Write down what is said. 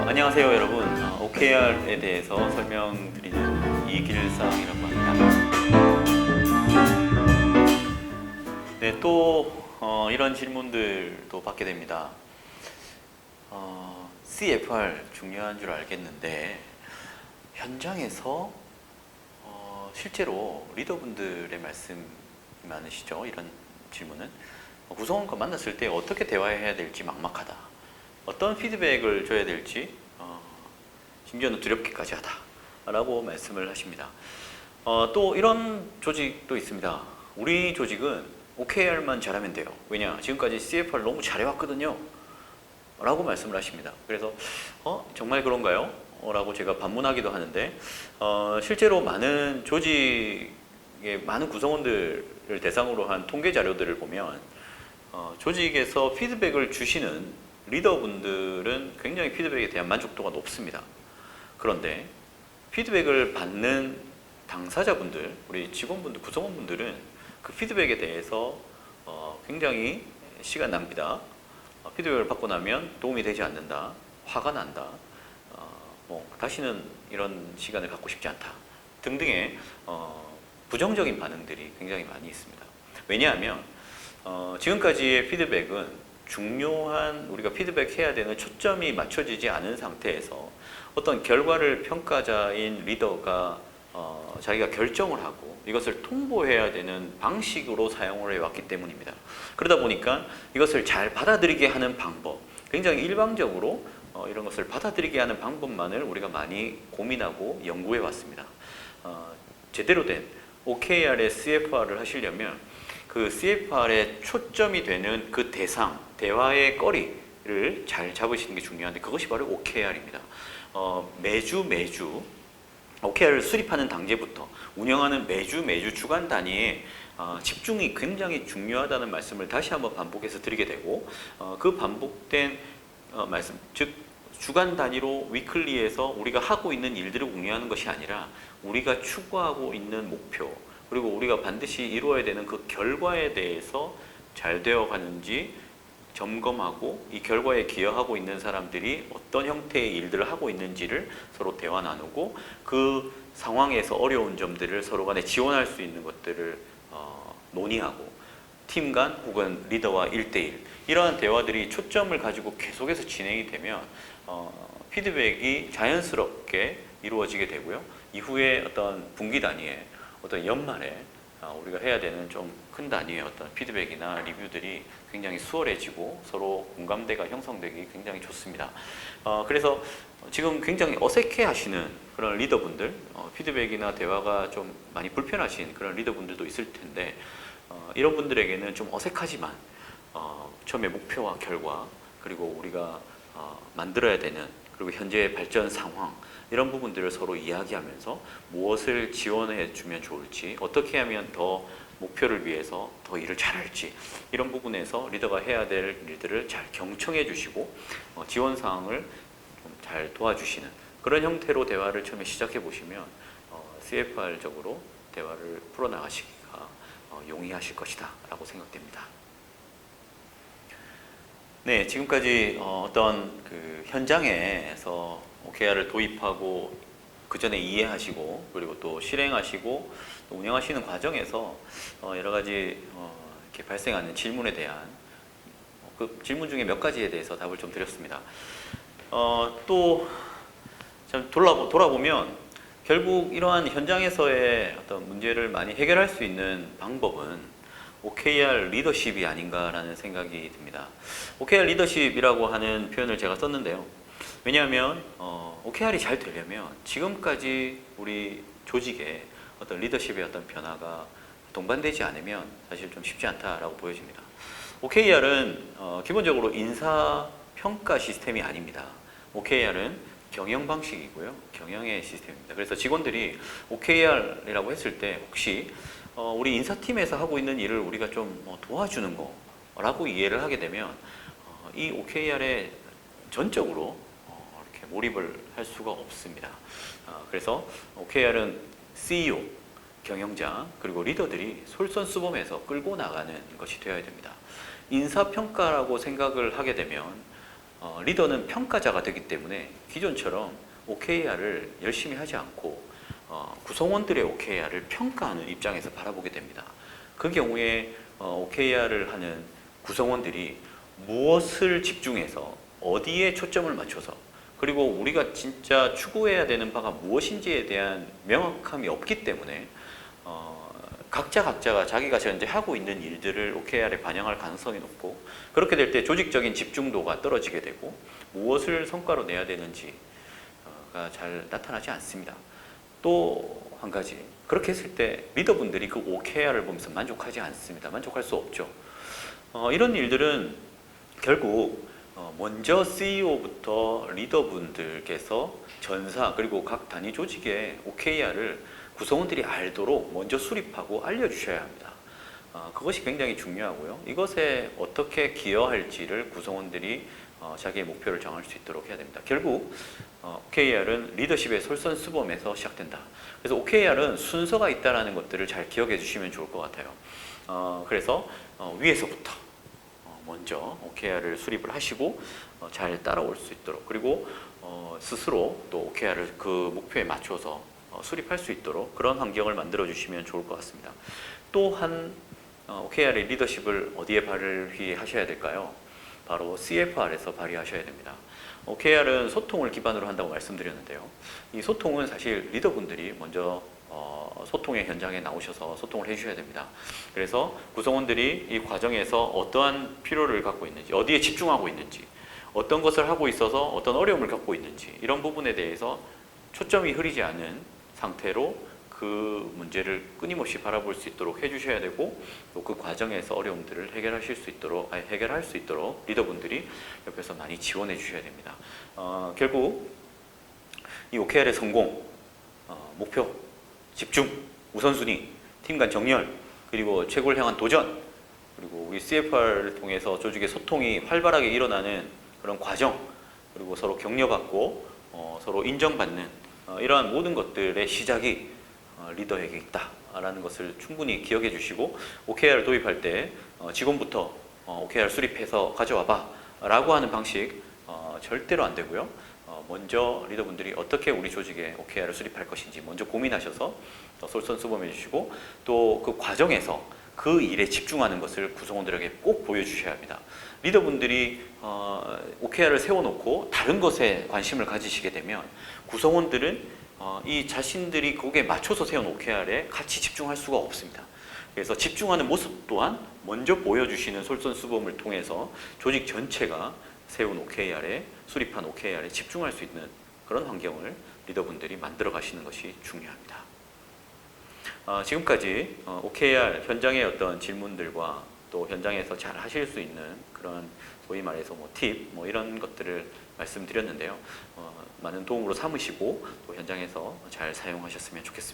안녕하세요 여러분. OKR에 대해서 설명드리는 이길상이라고 합니다. 네, 또 이런 질문들도 받게 됩니다. CFR 중요한 줄 알겠는데 현장에서 실제로 리더분들의 말씀이 많으시죠? 이런 질문은 구성원과 만났을 때 어떻게 대화해야 될지 막막하다. 어떤 피드백을 줘야 될지 심지어는 두렵기까지 하다 라고 말씀을 하십니다. 또 이런 조직도 있습니다. 우리 조직은 OKR만 잘하면 돼요. 왜냐? 지금까지 CFR 너무 잘해왔거든요 라고 말씀을 하십니다. 그래서 정말 그런가요? 라고 제가 반문하기도 하는데 실제로 많은 조직의 많은 구성원들을 대상으로 한 통계 자료들을 보면 조직에서 피드백을 주시는 리더분들은 굉장히 피드백에 대한 만족도가 높습니다. 그런데 피드백을 받는 당사자분들, 우리 직원분들, 구성원분들은 그 피드백에 대해서 굉장히 시간 낭비다, 피드백을 받고 나면 도움이 되지 않는다, 화가 난다, 다시는 이런 시간을 갖고 싶지 않다 등등의 부정적인 반응들이 굉장히 많이 있습니다. 왜냐하면 지금까지의 피드백은 중요한 우리가 피드백해야 되는 초점이 맞춰지지 않은 상태에서 어떤 결과를 평가자인 리더가 자기가 결정을 하고 이것을 통보해야 되는 방식으로 사용을 해왔기 때문입니다. 그러다 보니까 이것을 잘 받아들이게 하는 방법, 굉장히 일방적으로 이런 것을 받아들이게 하는 방법만을 우리가 많이 고민하고 연구해 왔습니다. 제대로 된 OKR의 CFR을 하시려면 그 CFR의 초점이 되는 그 대상, 대화의 거리를 잘 잡으시는 게 중요한데 그것이 바로 OKR입니다. 매주 OKR을 수립하는 단계부터 운영하는 매주 주간 단위에 집중이 굉장히 중요하다는 말씀을 다시 한번 반복해서 드리게 되고 그 반복된 말씀, 즉 주간 단위로 위클리에서 우리가 하고 있는 일들을 공유하는 것이 아니라 우리가 추구하고 있는 목표 그리고 우리가 반드시 이루어야 되는 그 결과에 대해서 잘 되어 가는지 점검하고 이 결과에 기여하고 있는 사람들이 어떤 형태의 일들을 하고 있는지를 서로 대화 나누고 그 상황에서 어려운 점들을 서로 간에 지원할 수 있는 것들을 논의하고 팀 간 혹은 리더와 1대1 이러한 대화들이 초점을 가지고 계속해서 진행이 되면 피드백이 자연스럽게 이루어지게 되고요. 이후에 어떤 분기 단위에 어떤 연말에 우리가 해야 되는 좀 큰 단위의 어떤 피드백이나 리뷰들이 굉장히 수월해지고 서로 공감대가 형성되기 굉장히 좋습니다. 그래서 지금 굉장히 어색해 하시는 그런 리더분들, 피드백이나 대화가 좀 많이 불편하신 그런 리더분들도 있을 텐데 이런 분들에게는 좀 어색하지만 처음에 목표와 결과 그리고 우리가 만들어야 되는 그리고 현재의 발전 상황 이런 부분들을 서로 이야기하면서 무엇을 지원해 주면 좋을지 어떻게 하면 더 목표를 위해서 더 일을 잘할지 이런 부분에서 리더가 해야 될 일들을 잘 경청해 주시고 지원 사항을 좀 잘 도와주시는 그런 형태로 대화를 처음에 시작해 보시면 CFR적으로 대화를 풀어나가시기가 용이하실 것이다 라고 생각됩니다. 네, 지금까지 어떤 그 현장에서 OKR을 도입하고 그 전에 이해하시고 그리고 또 실행하시고 또 운영하시는 과정에서 여러 가지 이렇게 발생하는 질문에 대한 그 질문 중에 몇 가지에 대해서 답을 좀 드렸습니다. 또 참 돌아보면 결국 이러한 현장에서의 어떤 문제를 많이 해결할 수 있는 방법은 OKR 리더십이 아닌가라는 생각이 듭니다. OKR 리더십이라고 하는 표현을 제가 썼는데요. 왜냐하면 OKR이 잘 되려면 지금까지 우리 조직의 어떤 리더십의 어떤 변화가 동반되지 않으면 사실 좀 쉽지 않다라고 보여집니다. OKR은 기본적으로 인사평가 시스템이 아닙니다. OKR은 경영 방식이고요. 경영의 시스템입니다. 그래서 직원들이 OKR이라고 했을 때 혹시 우리 인사팀에서 하고 있는 일을 우리가 좀 도와주는 거라고 이해를 하게 되면 이 OKR에 전적으로 이렇게 몰입을 할 수가 없습니다. 그래서 OKR은 CEO, 경영자, 그리고 리더들이 솔선수범해서 끌고 나가는 것이 되어야 됩니다. 인사평가라고 생각을 하게 되면 리더는 평가자가 되기 때문에 기존처럼 OKR을 열심히 하지 않고 구성원들의 OKR을 평가하는 입장에서 바라보게 됩니다. 그 경우에 OKR을 하는 구성원들이 무엇을 집중해서 어디에 초점을 맞춰서 그리고 우리가 진짜 추구해야 되는 바가 무엇인지에 대한 명확함이 없기 때문에 각자가 자기가 현재 하고 있는 일들을 OKR에 반영할 가능성이 높고 그렇게 될 때 조직적인 집중도가 떨어지게 되고 무엇을 성과로 내야 되는지가 잘 나타나지 않습니다. 또 한 가지 그렇게 했을 때 리더분들이 그 OKR을 보면서 만족하지 않습니다. 만족할 수 없죠. 이런 일들은 결국 먼저 CEO부터 리더분들께서 전사 그리고 각 단위 조직의 OKR을 구성원들이 알도록 먼저 수립하고 알려주셔야 합니다. 그것이 굉장히 중요하고요. 이것에 어떻게 기여할지를 구성원들이 자기의 목표를 정할 수 있도록 해야 됩니다. 결국 OKR은 리더십의 솔선수범에서 시작된다. 그래서 OKR은 순서가 있다는 것들을 잘 기억해 주시면 좋을 것 같아요. 그래서 위에서부터 먼저 OKR을 수립을 하시고 잘 따라올 수 있도록 그리고 스스로 또 OKR을 그 목표에 맞춰서 수립할 수 있도록 그런 환경을 만들어 주시면 좋을 것 같습니다. 또한 OKR의 리더십을 어디에 발휘하셔야 될까요? 바로 CFR에서 발휘하셔야 됩니다. OKR은 소통을 기반으로 한다고 말씀드렸는데요. 이 소통은 사실 리더분들이 먼저 소통의 현장에 나오셔서 소통을 해주셔야 됩니다. 그래서 구성원들이 이 과정에서 어떠한 필요를 갖고 있는지, 어디에 집중하고 있는지, 어떤 것을 하고 있어서 어떤 어려움을 겪고 있는지 이런 부분에 대해서 초점이 흐리지 않은 상태로 그 문제를 끊임없이 바라볼 수 있도록 해주셔야 되고 또 그 과정에서 어려움들을 해결할 수 있도록 리더분들이 옆에서 많이 지원해 주셔야 됩니다. 결국 이 OKR의 성공, 목표, 집중, 우선순위, 팀 간 정렬, 그리고 최고를 향한 도전, 그리고 우리 CFR을 통해서 조직의 소통이 활발하게 일어나는 그런 과정, 그리고 서로 격려받고 서로 인정받는 이러한 모든 것들의 시작이 리더에게 있다라는 것을 충분히 기억해 주시고 OKR을 도입할 때 직원부터 OKR 수립해서 가져와봐 라고 하는 방식 절대로 안 되고요. 먼저 리더분들이 어떻게 우리 조직에 OKR을 수립할 것인지 먼저 고민하셔서 솔선수범해 주시고 또 그 과정에서 그 일에 집중하는 것을 구성원들에게 꼭 보여주셔야 합니다. 리더분들이 OKR을 세워놓고 다른 것에 관심을 가지시게 되면 구성원들은 이 자신들이 거기에 맞춰서 세운 OKR에 같이 집중할 수가 없습니다. 그래서 집중하는 모습 또한 먼저 보여주시는 솔선수범을 통해서 조직 전체가 세운 OKR에 수립한 OKR에 집중할 수 있는 그런 환경을 리더분들이 만들어 가시는 것이 중요합니다. 지금까지 OKR 현장의 어떤 질문들과 또 현장에서 잘 하실 수 있는 그런 소위 말해서 팁 이런 것들을 말씀드렸는데요. 많은 도움으로 삼으시고 또 현장에서 잘 사용하셨으면 좋겠습니다.